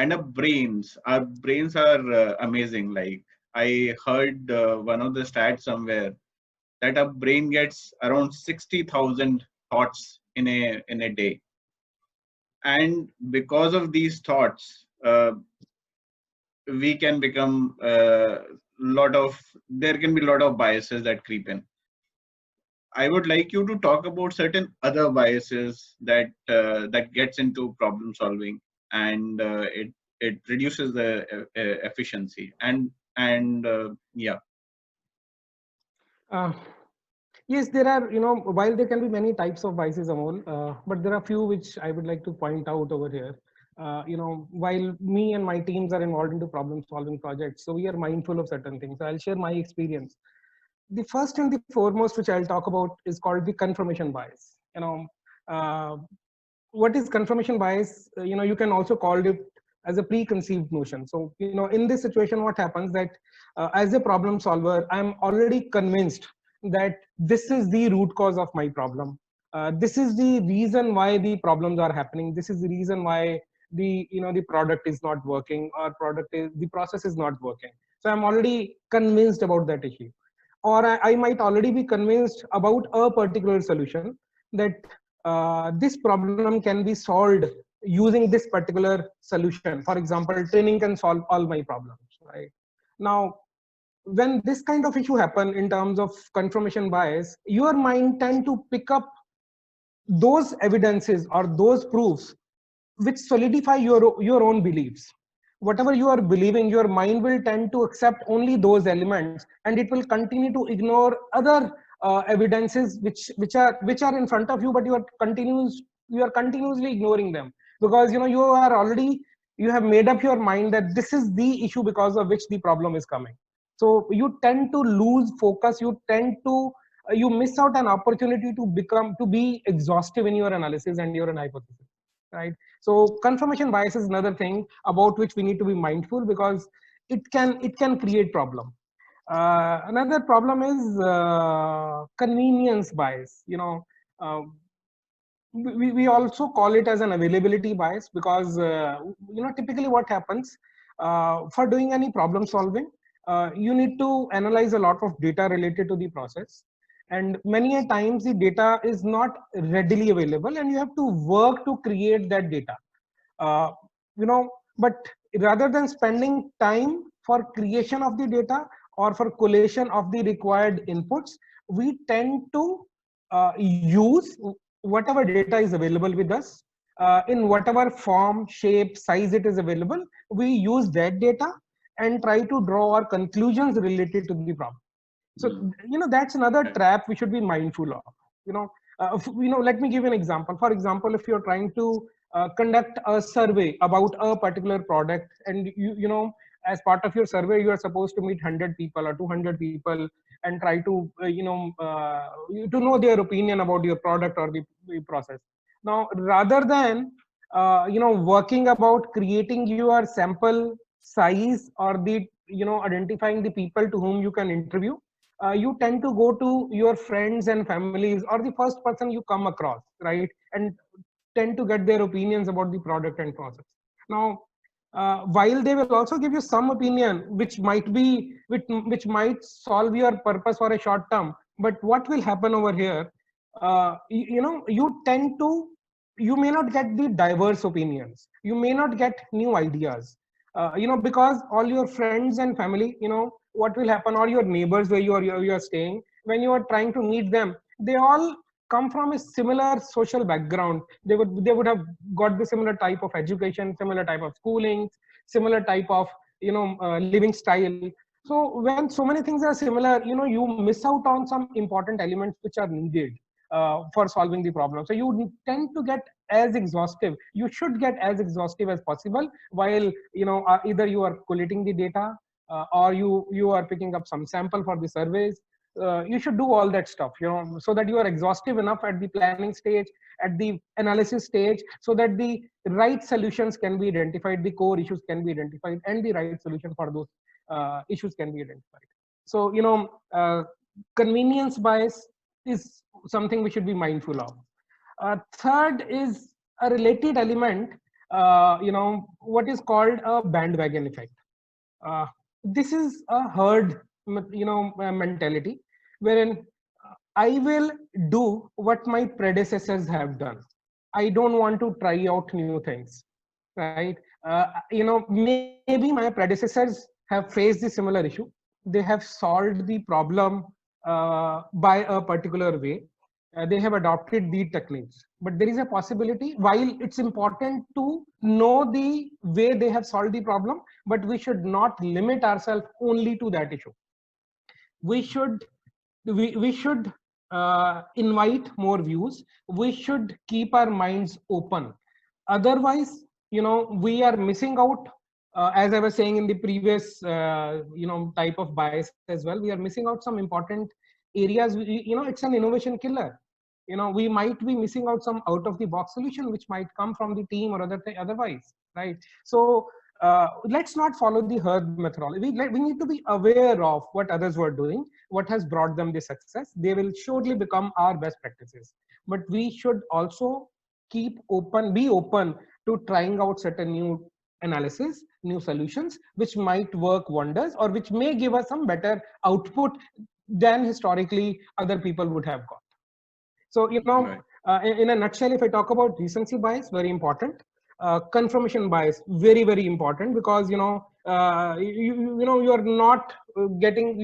And our brains are amazing. Like I heard one of the stats somewhere that a brain gets around 60,000 thoughts in a day, and because of these thoughts, we can become lot of there can be a lot of biases that creep in. I would like you to talk about certain other biases that gets into problem solving, and it reduces the efficiency and yeah. Uh, yes, there are, while there can be many types of biases, Amol, but there are few which I would like to point out over here. While me and my teams are involved into problem solving projects, so we are mindful of certain things. So I'll share my experience. The first and the foremost, which I'll talk about, is called the confirmation bias. Uh, what is confirmation bias? You can also call it as a preconceived notion. So, in this situation, what happens that as a problem solver, I'm already convinced that this is the root cause of my problem. This is the reason why the problems are happening. This is the reason why the product is not working, or the process is not working. So I'm already convinced about that issue, or I might already be convinced about a particular solution, that this problem can be solved using this particular solution. For example, training can solve all my problems, right? Now, when this kind of issue happen in terms of confirmation bias, your mind tend to pick up those evidences or those proofs which solidify your own beliefs. Whatever you are believing, your mind will tend to accept only those elements, and it will continue to ignore other evidences which are in front of you, but you are continuously ignoring them, because you have made up your mind that this is the issue because of which the problem is coming. So you tend to lose focus, you miss out an opportunity to be exhaustive in your analysis and your hypothesis, right? So confirmation bias is another thing about which we need to be mindful, because it can create problem. Another problem is convenience bias. Uh, we also call it as an availability bias, because typically what happens for doing any problem solving, you need to analyze a lot of data related to the process, and many a times the data is not readily available, and you have to work to create that data. uh, but rather than spending time for creation of the data or for collation of the required inputs, we tend to use whatever data is available with us, in whatever form, shape, size it is available. We use that data and try to draw our conclusions related to the problem. So Mm. that's another trap we should be mindful of. Let me give you an example. For example, if you're trying to conduct a survey about a particular product, and as part of your survey you are supposed to meet 100 people or 200 people and try to to know their opinion about your product or the process. Now, rather than working about creating your sample size, or the identifying the people to whom you can interview, you tend to go to your friends and families, or the first person you come across, right? And tend to get their opinions about the product and process. Now, while they will also give you some opinion which might solve your purpose for a short term, but what will happen over here, you may not get the diverse opinions, you may not get new ideas, because all your friends and family, what will happen, or your neighbors where you are staying, when you are trying to meet them, they all come from a similar social background. They would have got the similar type of education, similar type of schooling, similar type of living style. So when so many things are similar, you miss out on some important elements which are needed for solving the problem. So you tend to get as exhaustive, you should get as exhaustive as possible, while either you are collating the data, or you are picking up some sample for the surveys. You should do all that stuff, so that you are exhaustive enough at the planning stage, at the analysis stage, so that the right solutions can be identified, the core issues can be identified, and the right solution for those issues can be identified. So convenience bias is something we should be mindful of. Third is a related element, what is called a bandwagon effect. uh, this is a herd mentality, wherein I will do what my predecessors have done. I don't want to try out new things, right? Maybe my predecessors have faced the similar issue. They have solved the problem by a particular way. They have adopted the techniques, but there is a possibility, while it's important to know the way they have solved the problem, but we should not limit ourselves only to that issue. We should invite more views. We should keep our minds open. Otherwise, we are missing out. As I was saying in the previous, type of bias as well, we are missing out some important areas. It's an innovation killer. We might be missing out some out of the box solution which might come from the team or otherwise, right? So let's not follow the herd methodology. We need to be aware of what others were doing, what has brought them the success. They will surely become our best practices, but we should also be open to trying out certain new analysis, new solutions, which might work wonders or which may give us some better output than historically other people would have got. So, Right. in a nutshell, if I talk about recency bias, very important. Confirmation bias, very, very important, because you are not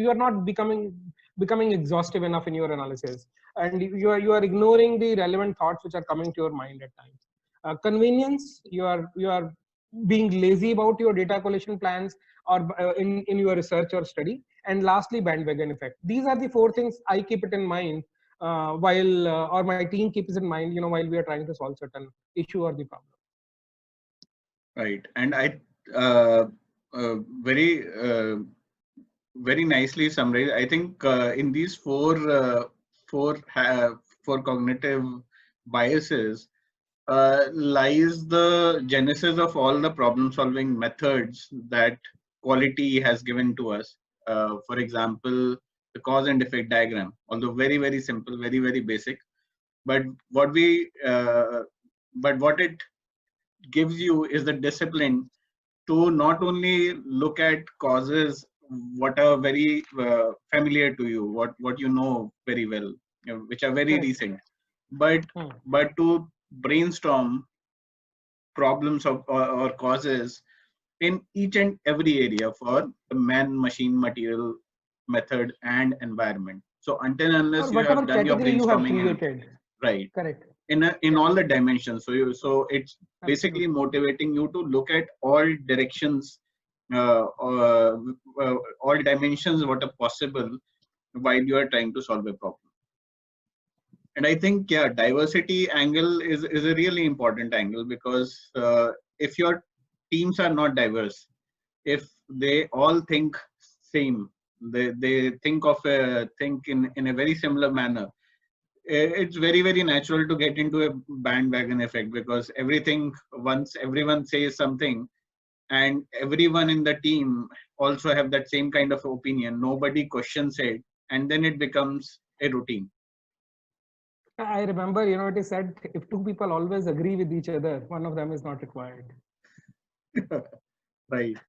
you are not becoming exhaustive enough in your analysis, and you are ignoring the relevant thoughts which are coming to your mind at times. Convenience, you are being lazy about your data collection plans, or in your research or study. And lastly, bandwagon effect. These are the four things I keep it in mind, while or my team keeps in mind, while we are trying to solve certain issue or the problem. Right. And I uh, uh, very very nicely summarized. I think in these four cognitive biases lies the genesis of all the problem solving methods that quality has given to us. For example, the cause and effect diagram, although very very simple, very very basic, but what we but what it gives you is the discipline to not only look at causes what are very familiar to you, what you know very well, which are very Correct. recent, but Hmm. to brainstorm problems or causes in each and every area for the man, machine, material, method, and environment. So until and Or unless you whatever have done your category you have brainstorming in created. right Correct. in Yeah, all the dimensions, so it's basically absolutely. motivating you to look at all directions, all dimensions what are possible while you are trying to solve a problem. And I think, yeah, diversity angle is a really important angle, because if your teams are not diverse, if they all think same, they think of a think in a very similar manner, it's very very natural to get into a bandwagon effect, because everything, once everyone says something and everyone in the team also have that same kind of opinion, nobody questions it, and then it becomes a routine. I remember, it is said, if two people always agree with each other, one of them is not required. Right.